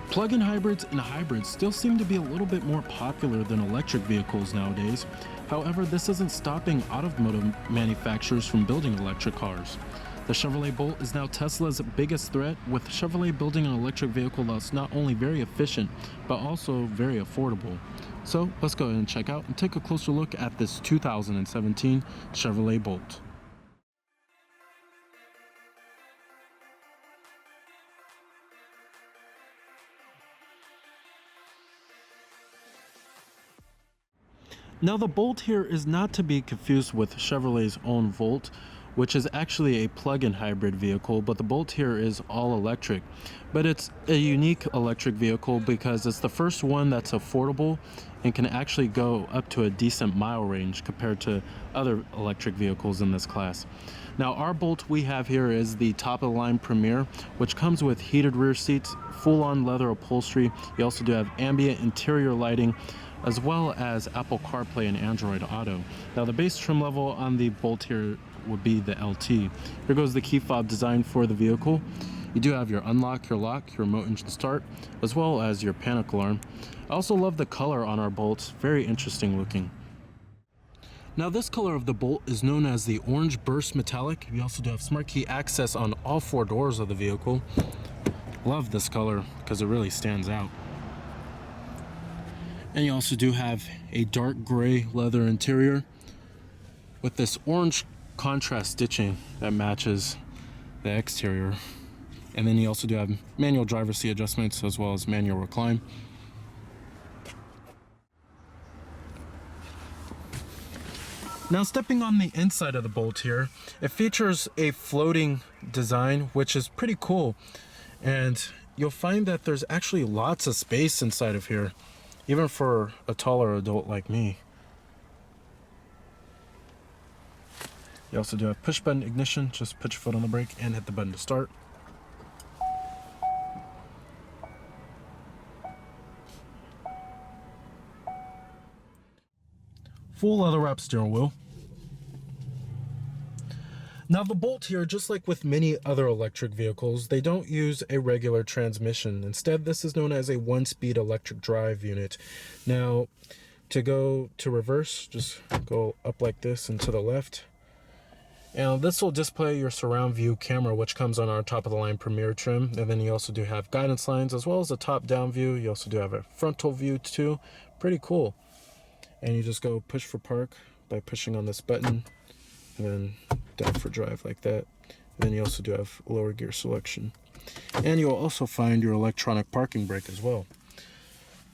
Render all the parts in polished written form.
Plug-in hybrids and hybrids still seem to be a little bit more popular than electric vehicles nowadays. However, this isn't stopping automotive manufacturers from building electric cars. The Chevrolet Bolt is now Tesla's biggest threat, with Chevrolet building an electric vehicle that's not only very efficient, but also very affordable. So let's go ahead and check out and take a closer look at this 2017 Chevrolet Bolt. Now the Bolt here is not to be confused with Chevrolet's own Volt, which is actually a plug-in hybrid vehicle, but the Bolt here is all electric. But it's a unique electric vehicle because it's the first one that's affordable and can actually go up to a decent mile range compared to other electric vehicles in this class. Now our Bolt we have here is the top of the line Premier, which comes with heated rear seats, full-on leather upholstery. You also do have ambient interior lighting, as well as Apple CarPlay and Android Auto. Now the base trim level on the Bolt here would be the LT. Here goes the key fob design for the vehicle. You do have your unlock, your lock, your remote engine start, as well as your panic alarm. I also love the color on our Bolts, very interesting looking. Now this color of the Bolt is known as the Orange Burst Metallic. You also do have smart key access on all four doors of the vehicle. Love this color because it really stands out. And you also do have a dark gray leather interior with this orange contrast stitching that matches the exterior. And then you also do have manual driver's seat adjustments as well as manual recline. Now stepping on the inside of the Bolt here, it features a floating design, which is pretty cool. And you'll find that there's actually lots of space inside of here, even for a taller adult like me. You also do have push button ignition, just put your foot on the brake and hit the button to start. Full leather wrap steering wheel. Now the Bolt here, just like with many other electric vehicles, they don't use a regular transmission. Instead, this is known as a one-speed electric drive unit. Now, to go to reverse, just go up like this and to the left. And this will display your surround view camera, which comes on our top-of-the-line Premier trim. And then you also do have guidance lines, as well as a top-down view. You also do have a frontal view, too. Pretty cool. And you just go push for park by pushing on this button, and then down for drive like that. And then you also do have lower gear selection. And you'll also find your electronic parking brake as well.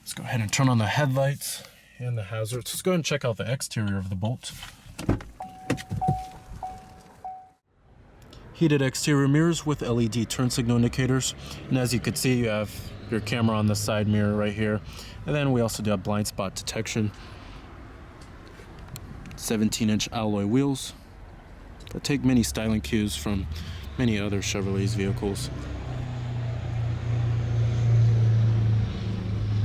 Let's go ahead and turn on the headlights and the hazards. Let's go ahead and check out the exterior of the Bolt. Heated exterior mirrors with LED turn signal indicators. And as you can see, you have your camera on the side mirror right here. And then we also do have blind spot detection. 17-inch alloy wheels that take many styling cues from many other Chevrolet's vehicles.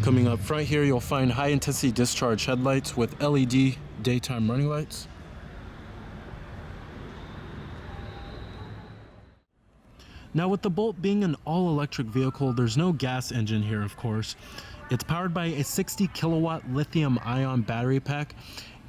Coming up front here, you'll find high-intensity discharge headlights with LED daytime running lights. Now with the Bolt being an all-electric vehicle, there's no gas engine here, of course. It's powered by a 60 kilowatt lithium-ion battery pack,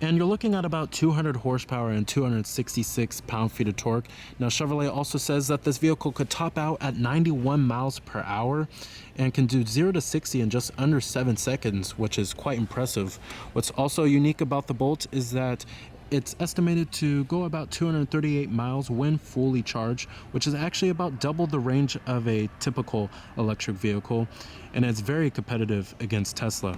and you're looking at about 200 horsepower and 266 pound-feet of torque. Now Chevrolet also says that this vehicle could top out at 91 miles per hour and can do 0 to 60 in just under 7 seconds, which is quite impressive. What's also unique about the Bolt is that it's estimated to go about 238 miles when fully charged, which is actually about double the range of a typical electric vehicle, and it's very competitive against Tesla.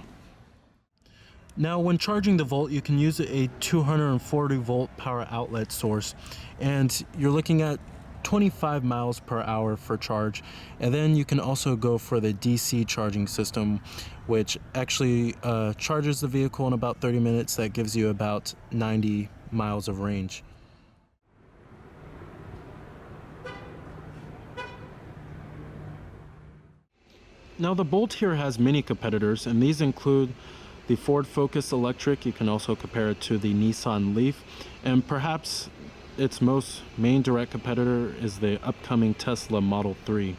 Now when charging the Volt, you can use a 240 volt power outlet source, and you're looking at 25 miles per hour for charge. And then you can also go for the DC charging system, which actually charges the vehicle in about 30 minutes. That gives you about 90 miles of range. Now the Bolt here has many competitors, and these include the Ford Focus Electric. You can also compare it to the Nissan Leaf, and perhaps its most main direct competitor is the upcoming Tesla Model 3.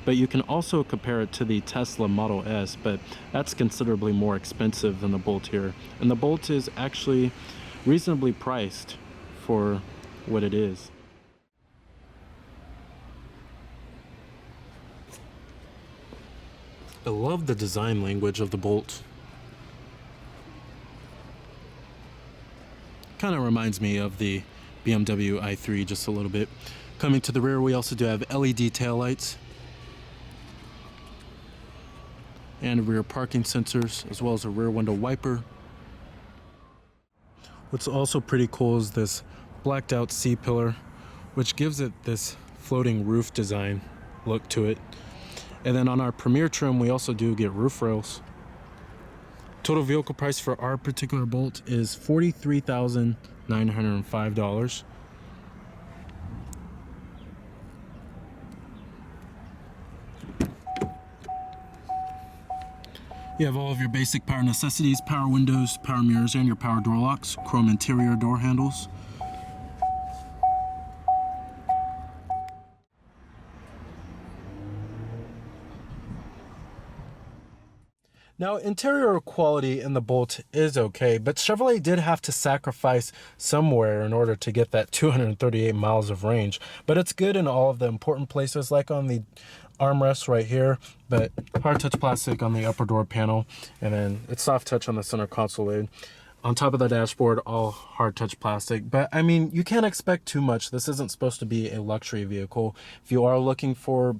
but you can also compare it to the Tesla Model S, but that's considerably more expensive than the Bolt here. And the Bolt is actually reasonably priced for what it is. I love the design language of the Bolt. Kind of reminds me of the BMW i3 just a little bit. Coming to the rear, we also do have LED taillights and rear parking sensors, as well as a rear window wiper. What's also pretty cool is this blacked out C-pillar, which gives it this floating roof design look to it. And then on our Premier trim, we also do get roof rails. Total vehicle price for our particular Bolt is $43,905. You have all of your basic power necessities: power windows, power mirrors, and your power door locks, chrome interior door handles. Now, interior quality in the Bolt is okay, but Chevrolet did have to sacrifice somewhere in order to get that 238 miles of range. But it's good in all of the important places, like on the armrest right here, but hard touch plastic on the upper door panel, and then it's soft touch on the center console lid. On top of the dashboard, all hard touch plastic. But I mean, you can't expect too much. This isn't supposed to be a luxury vehicle. If you are looking for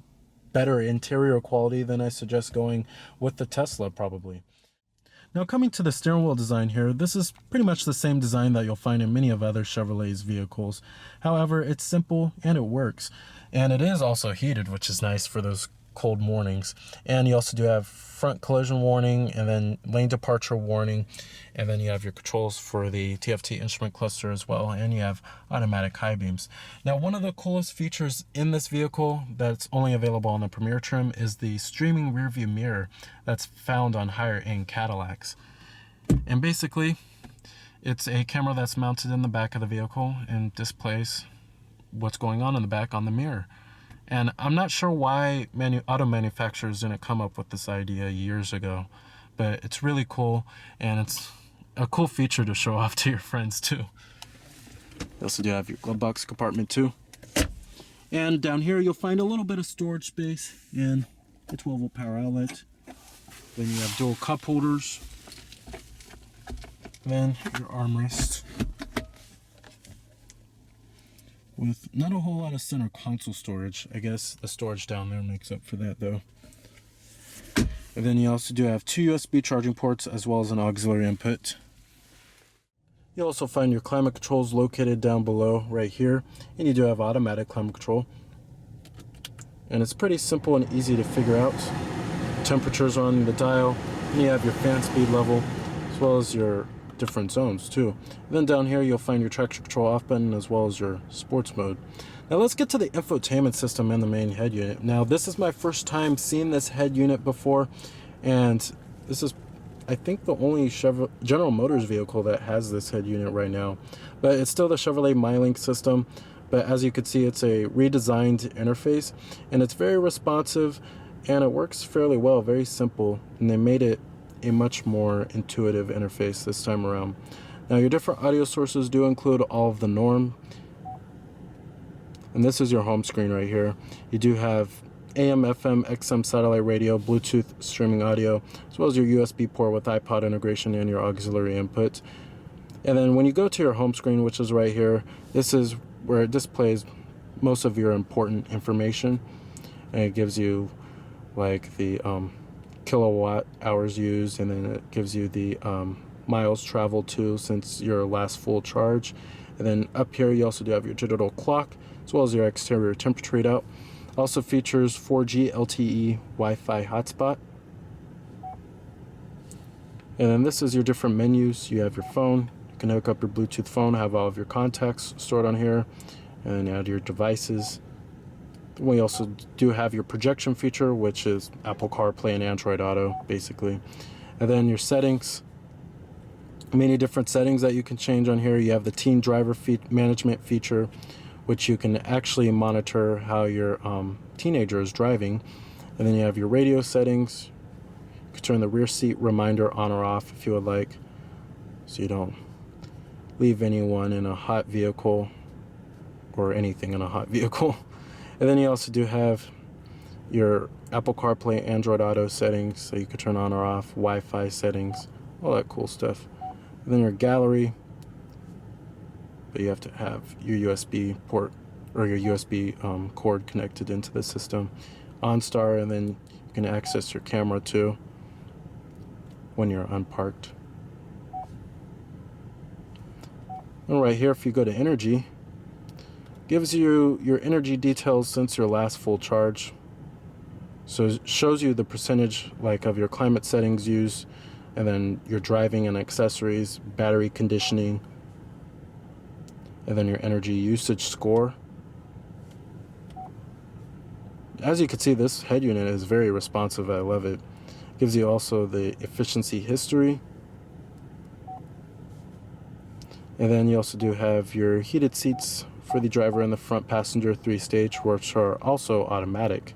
better interior quality, then I suggest going with the Tesla probably. Now, coming to the steering wheel design here, this is pretty much the same design that you'll find in many of other Chevrolet's vehicles. However, it's simple and it works. And it is also heated, which is nice for those cold mornings. And you also do have front collision warning, and then lane departure warning, and then you have your controls for the TFT instrument cluster as well, and you have automatic high beams. Now, one of the coolest features in this vehicle that's only available on the Premier trim is the streaming rearview mirror that's found on higher end Cadillacs. And basically, it's a camera that's mounted in the back of the vehicle and displays what's going on in the back on the mirror. And I'm not sure why auto manufacturers didn't come up with this idea years ago, but it's really cool, and it's a cool feature to show off to your friends too. You also do have your Glovebox Compartment too. And down here you'll find a little bit of storage space and a 12-volt power outlet. Then you have dual cup holders. Then your armrest, with not a whole lot of center console storage. I guess the storage down there makes up for that though. And then you also do have 2 USB charging ports as well as an auxiliary input. You'll also find your climate controls located down below right here, and you do have automatic climate control. And it's pretty simple and easy to figure out. Temperatures on the dial, and you have your fan speed level as well as your different zones too. And then down here you'll find your traction control off button as well as your sports mode. Now let's get to the infotainment system and the main head unit. Now this is my first time seeing this head unit before, and this is, I think, the only General Motors vehicle that has this head unit right now. But it's still the Chevrolet MyLink system, but as you can see, it's a redesigned interface, and it's very responsive, and it works fairly well, very simple, and they made it a much more intuitive interface this time around. Now your different audio sources do include all of the norm, and this is your home screen right here. You do have AM, FM, XM satellite radio, Bluetooth streaming audio, as well as your USB port with iPod integration and your auxiliary input. And then when you go to your home screen, which is right here, this is where it displays most of your important information, and it gives you like the kilowatt hours used, and then it gives you the miles traveled too since your last full charge. And then up here you also do have your digital clock as well as your exterior temperature readout. Also features 4G LTE Wi-Fi hotspot. And then this is your different menus. You have your phone. You can hook up your Bluetooth phone, have all of your contacts stored on here, and add your devices. We also do have your projection feature, which is Apple CarPlay and Android Auto, basically. And then your settings, many different settings that you can change on here. You have the teen driver management feature, which you can actually monitor how your teenager is driving. And then you have your radio settings. You can turn the rear seat reminder on or off if you would like, so you don't leave anyone in a hot vehicle or anything in a hot vehicle. And then you also do have your Apple CarPlay, Android Auto settings, so you can turn on or off, Wi-Fi settings, all that cool stuff. And then your gallery, but you have to have your USB port or your USB cord connected into the system. OnStar, and then you can access your camera too when you're unparked. And right here, if you go to energy, gives you your energy details since your last full charge. So it shows you the percentage like of your climate settings used, and then your driving and accessories, battery conditioning, and then your energy usage score. As you can see, this head unit is very responsive. I love it. Gives you also the efficiency history. And then you also do have your heated seats for the driver and the front passenger 3-stage, which are also automatic.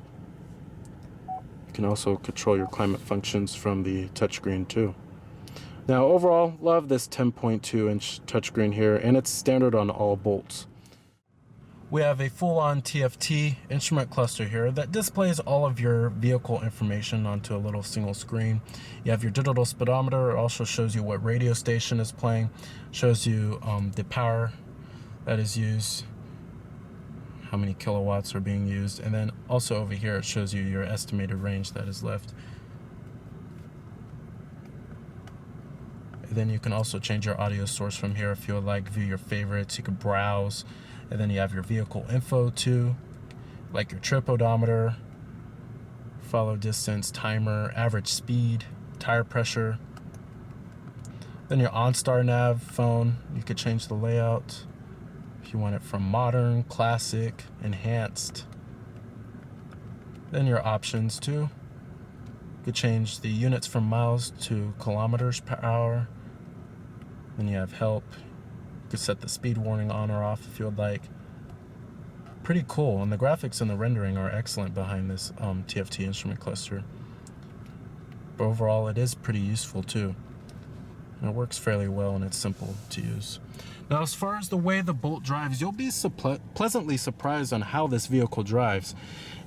You can also control your climate functions from the touchscreen too. Now overall, love this 10.2-inch touchscreen here, and it's standard on all bolts. We have a full-on TFT instrument cluster here that displays all of your vehicle information onto a little single screen. You have your digital speedometer. It also shows you what radio station is playing, shows you the power that is used, how many kilowatts are being used, and then also over here it shows you your estimated range that is left. And then you can also change your audio source from here if you would like, view your favorites, you can browse. And then you have your vehicle info too, like your trip odometer, follow distance, timer, average speed, tire pressure. Then your OnStar nav phone, you could change the layout if you want it from modern, classic, enhanced. Then your options too. You could change the units from miles to kilometers per hour. Then you have help. You could set the speed warning on or off if you would like. Pretty cool, and the graphics and the rendering are excellent behind this TFT instrument cluster. But overall, it is pretty useful too. And it works fairly well, and it's simple to use. Now, as far as the way the Bolt drives, you'll be pleasantly surprised on how this vehicle drives.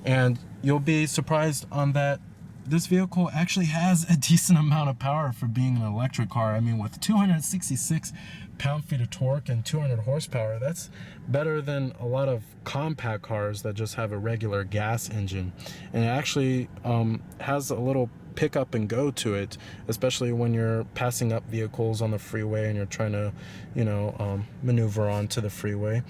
And you'll be surprised on that this vehicle actually has a decent amount of power for being an electric car. I mean, with 266 pound-feet of torque and 200 horsepower, that's better than a lot of compact cars that just have a regular gas engine. And it actually has a little pick up and go to it, especially when you're passing up vehicles on the freeway and you're trying to, maneuver onto the freeway.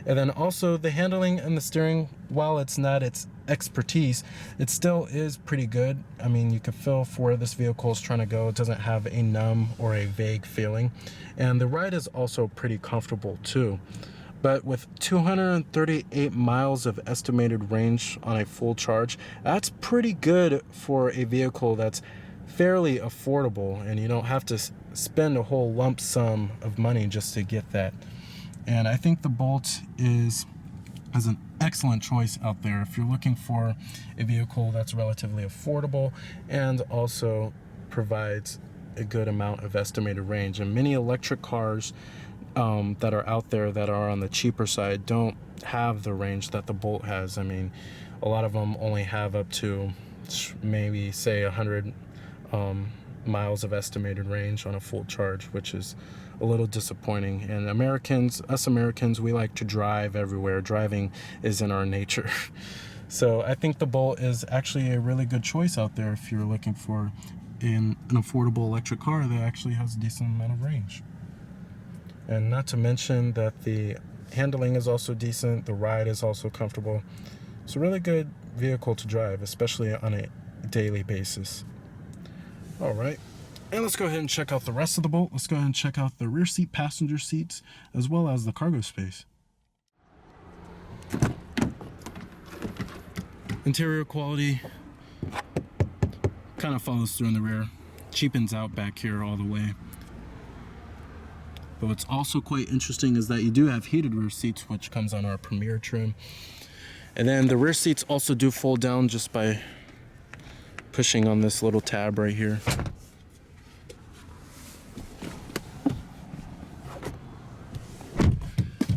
And then also the handling and the steering, while it's not its expertise, it still is pretty good. I mean, you can feel for where this vehicle is trying to go. It doesn't have a numb or a vague feeling. And the ride is also pretty comfortable too. But with 238 miles of estimated range on a full charge, that's pretty good for a vehicle that's fairly affordable, and you don't have to spend a whole lump sum of money just to get that. And I think the Bolt is an excellent choice out there if you're looking for a vehicle that's relatively affordable and also provides a good amount of estimated range. And many electric cars that are out there that are on the cheaper side don't have the range that the Bolt has. I mean, a lot of them only have up to maybe say 100 miles of estimated range on a full charge, which is a little disappointing. And us Americans, we like to drive everywhere. Driving is in our nature. So I think the Bolt is actually a really good choice out there if you're looking for an affordable electric car that actually has a decent amount of range. And not to mention that the handling is also decent, the ride is also comfortable. It's a really good vehicle to drive, especially on a daily basis. All right, and let's go ahead and check out the rest of the Bolt. Let's go ahead and check out the rear seat, passenger seats, as well as the cargo space. Interior quality kind of follows through in the rear, cheapens out back here all the way. But what's also quite interesting is that you do have heated rear seats, which comes on our Premier trim. And then the rear seats also do fold down just by pushing on this little tab right here.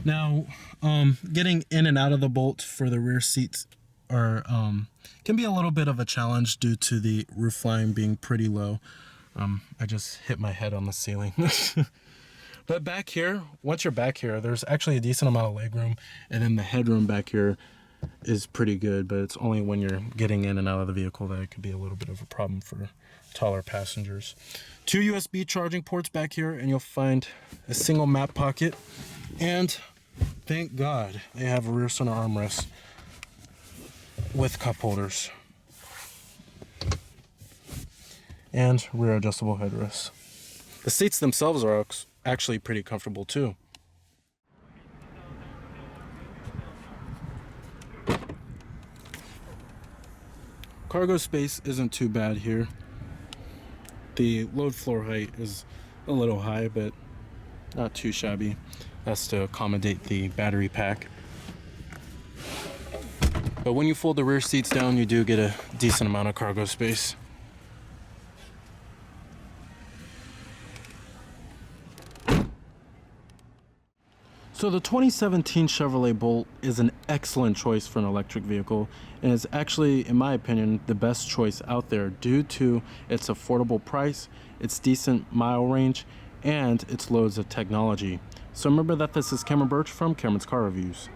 Now, getting in and out of the bolt for the rear seats can be a little bit of a challenge due to the roof line being pretty low. I just hit my head on the ceiling. But back here, once you're back here, there's actually a decent amount of legroom, and then the headroom back here is pretty good, but it's only when you're getting in and out of the vehicle that it could be a little bit of a problem for taller passengers. 2 USB charging ports back here, and you'll find a single map pocket, and thank God they have a rear center armrest with cup holders and rear adjustable headrests. The seats themselves are actually pretty comfortable too. Cargo space isn't too bad here. The load floor height is a little high, but not too shabby. That's to accommodate the battery pack. But when you fold the rear seats down, you do get a decent amount of cargo space. So the 2017 Chevrolet Bolt is an excellent choice for an electric vehicle, and is actually, in my opinion, the best choice out there due to its affordable price, its decent mile range, and its loads of technology. So remember that this is Cameron Birch from Cameron's Car Reviews.